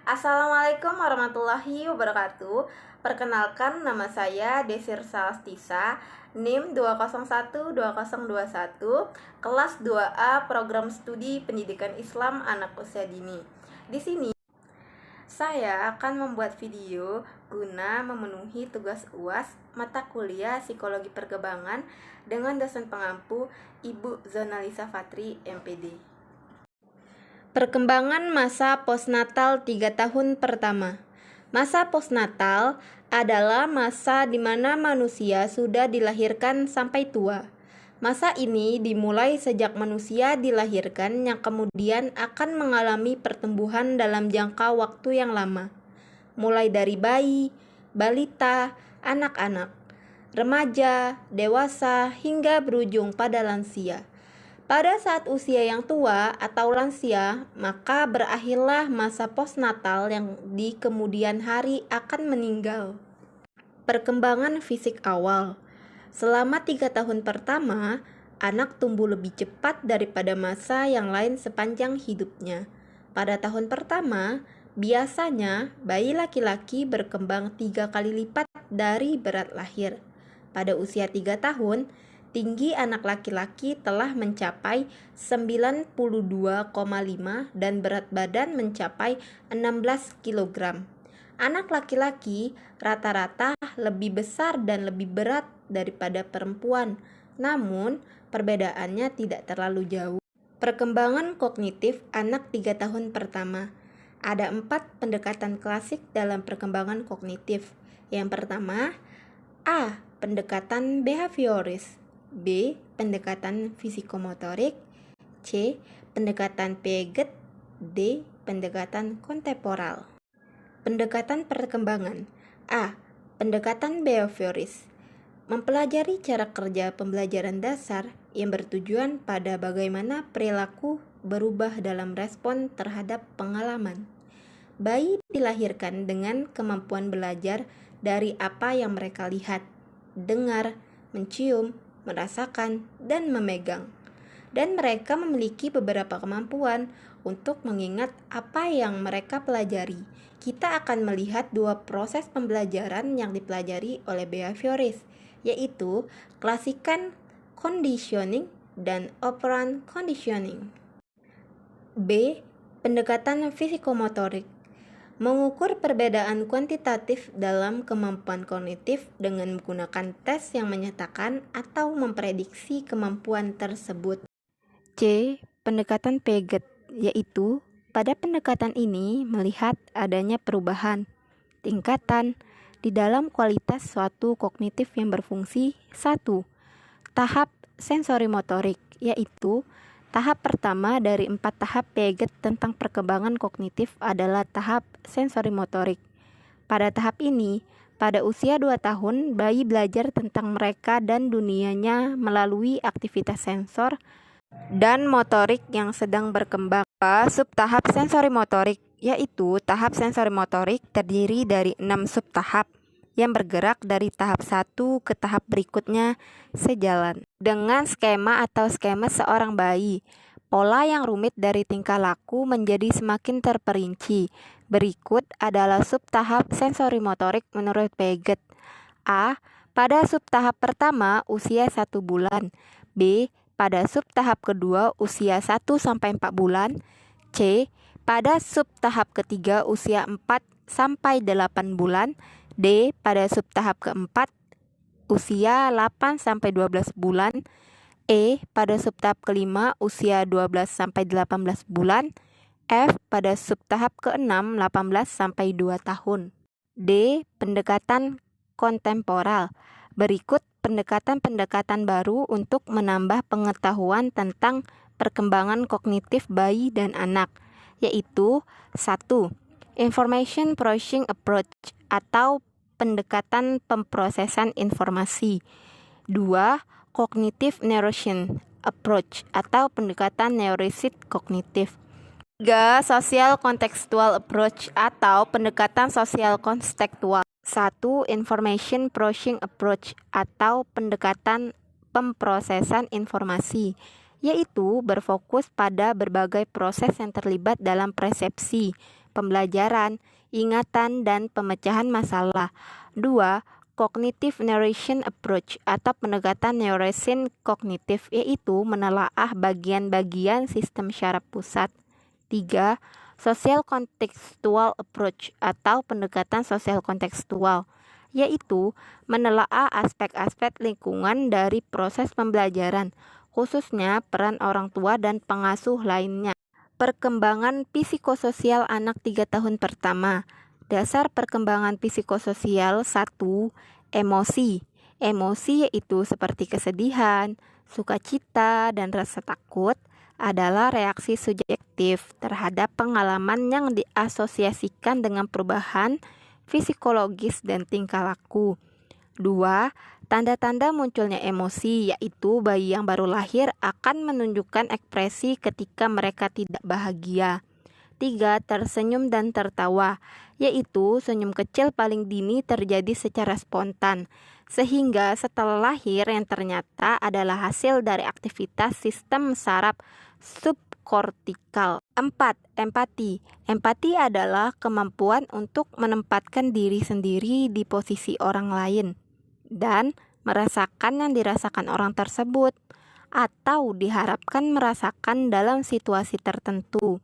Assalamualaikum warahmatullahi wabarakatuh. Perkenalkan, nama saya Desir Salastisa, NIM 2012021, kelas 2A Program Studi Pendidikan Islam Anak Usia Dini. Di sini saya akan membuat video guna memenuhi tugas UAS mata kuliah Psikologi Perkembangan dengan dosen pengampu Ibu Zonalisa Fatri, MPD. Perkembangan masa postnatal 3 tahun pertama. Masa postnatal adalah masa di mana manusia sudah dilahirkan sampai tua. Masa ini dimulai sejak manusia dilahirkan yang kemudian akan mengalami pertumbuhan dalam jangka waktu yang lama. Mulai dari bayi, balita, anak-anak, remaja, dewasa, hingga berujung pada lansia. Pada saat usia yang tua atau lansia, maka berakhirlah masa postnatal yang di kemudian hari akan meninggal. Perkembangan fisik awal. Selama 3 tahun pertama, anak tumbuh lebih cepat daripada masa yang lain sepanjang hidupnya. Pada tahun pertama, biasanya bayi laki-laki berkembang 3 kali lipat dari berat lahir. Pada usia 3 tahun, tinggi anak laki-laki telah mencapai 92,5 dan berat badan mencapai 16 kg. Anak laki-laki rata-rata lebih besar dan lebih berat daripada perempuan, namun perbedaannya tidak terlalu jauh. Perkembangan kognitif anak 3 tahun pertama. Ada 4 pendekatan klasik dalam perkembangan kognitif. Yang pertama, A. Pendekatan behavioris, B. Pendekatan fisikomotorik, C. Pendekatan Piaget, D. Pendekatan kontemporal. Pendekatan perkembangan. A. Pendekatan behavioris. Mempelajari cara kerja pembelajaran dasar yang bertujuan pada bagaimana perilaku berubah dalam respon terhadap pengalaman. Bayi dilahirkan dengan kemampuan belajar dari apa yang mereka lihat, dengar, mencium, merasakan, dan memegang. Dan mereka memiliki beberapa kemampuan untuk mengingat apa yang mereka pelajari. Kita akan melihat 2 proses pembelajaran yang dipelajari oleh behavioris, yaitu klasikan conditioning dan operant conditioning. B. Pendekatan fisikomotorik. Mengukur perbedaan kuantitatif dalam kemampuan kognitif dengan menggunakan tes yang menyatakan atau memprediksi kemampuan tersebut. C. Pendekatan Piaget, yaitu pada pendekatan ini melihat adanya perubahan, tingkatan, di dalam kualitas suatu kognitif yang berfungsi. 1. Tahap sensorimotorik, yaitu tahap pertama dari 4 tahap Piaget tentang perkembangan kognitif adalah tahap sensorimotorik. Pada tahap ini, pada usia 2 tahun, bayi belajar tentang mereka dan dunianya melalui aktivitas sensor dan motorik yang sedang berkembang. Subtahap sensorimotorik, yaitu tahap sensorimotorik terdiri dari 6 subtahap yang bergerak dari tahap 1 ke tahap berikutnya sejalan dengan skema seorang bayi. Pola yang rumit dari tingkah laku menjadi semakin terperinci. Berikut adalah subtahap sensorimotorik menurut Piaget. A. Pada subtahap pertama usia 1 bulan. B. Pada subtahap kedua usia 1-4 bulan. C. Pada subtahap ketiga usia 4-8 bulan. D. Pada subtahap keempat usia 8-12 bulan. E. Pada subtahap kelima usia 12-18 bulan. F. Pada subtahap ke-6 18-2 tahun. D. Pendekatan kontemporal. Berikut pendekatan-pendekatan baru untuk menambah pengetahuan tentang perkembangan kognitif bayi dan anak, yaitu 1. Information Processing Approach atau pendekatan pemrosesan informasi. 2. Cognitive Neuroscience Approach atau pendekatan neurosit kognitif. 3. Social Contextual Approach atau pendekatan sosial kontekstual. 1. Information Processing Approach atau pendekatan pemrosesan informasi, yaitu berfokus pada berbagai proses yang terlibat dalam persepsi, pembelajaran, ingatan, dan pemecahan masalah. 2. Cognitive Neuroscience Approach atau pendekatan neuroscience kognitif, yaitu menelaah bagian-bagian sistem syaraf pusat. 3. Social Contextual Approach atau pendekatan sosial kontekstual, yaitu menelaah aspek-aspek lingkungan dari proses pembelajaran, khususnya peran orang tua dan pengasuh lainnya. Perkembangan psikososial anak 3 tahun pertama. Dasar perkembangan psikososial 1. Emosi. Emosi yaitu seperti kesedihan, sukacita, dan rasa takut adalah reaksi subjektif terhadap pengalaman yang diasosiasikan dengan perubahan psikologis dan tingkah laku. 2. Tanda-tanda munculnya emosi, yaitu bayi yang baru lahir akan menunjukkan ekspresi ketika mereka tidak bahagia. 3. Tersenyum dan tertawa, yaitu senyum kecil paling dini terjadi secara spontan, sehingga setelah lahir yang ternyata adalah hasil dari aktivitas sistem saraf subkortikal. 4. Empati. Empati adalah kemampuan untuk menempatkan diri sendiri di posisi orang lain dan merasakan yang dirasakan orang tersebut, atau diharapkan merasakan dalam situasi tertentu.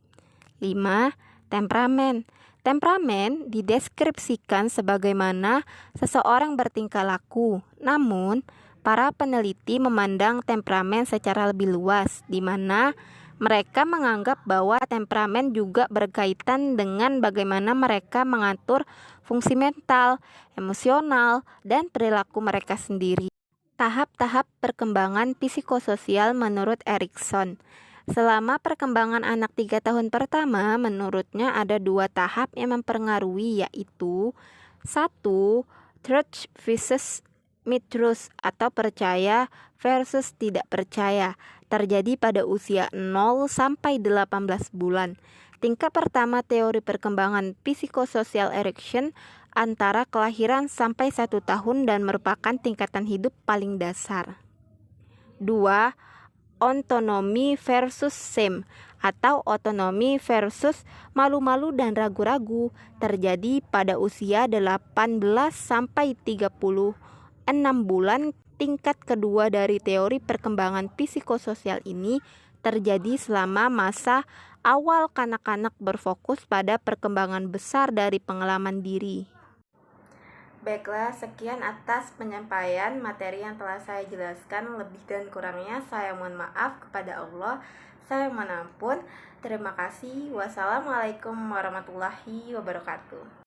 5. Temperamen. Temperamen dideskripsikan sebagaimana seseorang bertingkah laku. Namun, para peneliti memandang temperamen secara lebih luas, di mana mereka menganggap bahwa temperamen juga berkaitan dengan bagaimana mereka mengatur fungsi mental, emosional, dan perilaku mereka sendiri. Tahap-tahap perkembangan psikososial menurut Erikson. Selama perkembangan anak 3 tahun pertama, menurutnya ada 2 tahap yang mempengaruhi, yaitu 1. Trust versus mistrust atau percaya versus tidak percaya, terjadi pada usia 0 sampai 18 bulan. Tingkat pertama teori perkembangan psikososial Erikson antara kelahiran sampai 1 tahun dan merupakan tingkatan hidup paling dasar. 2. Autonomi versus shame atau otonomi versus malu-malu dan ragu-ragu, terjadi pada usia 18 sampai 36 bulan. Tingkat kedua dari teori perkembangan psikososial ini terjadi selama masa awal kanak-kanak berfokus pada perkembangan besar dari pengalaman diri. Baiklah, sekian atas penyampaian materi yang telah saya jelaskan. Lebih dan kurangnya saya mohon maaf kepada Allah. Saya mohon ampun. Terima kasih. Wassalamualaikum warahmatullahi wabarakatuh.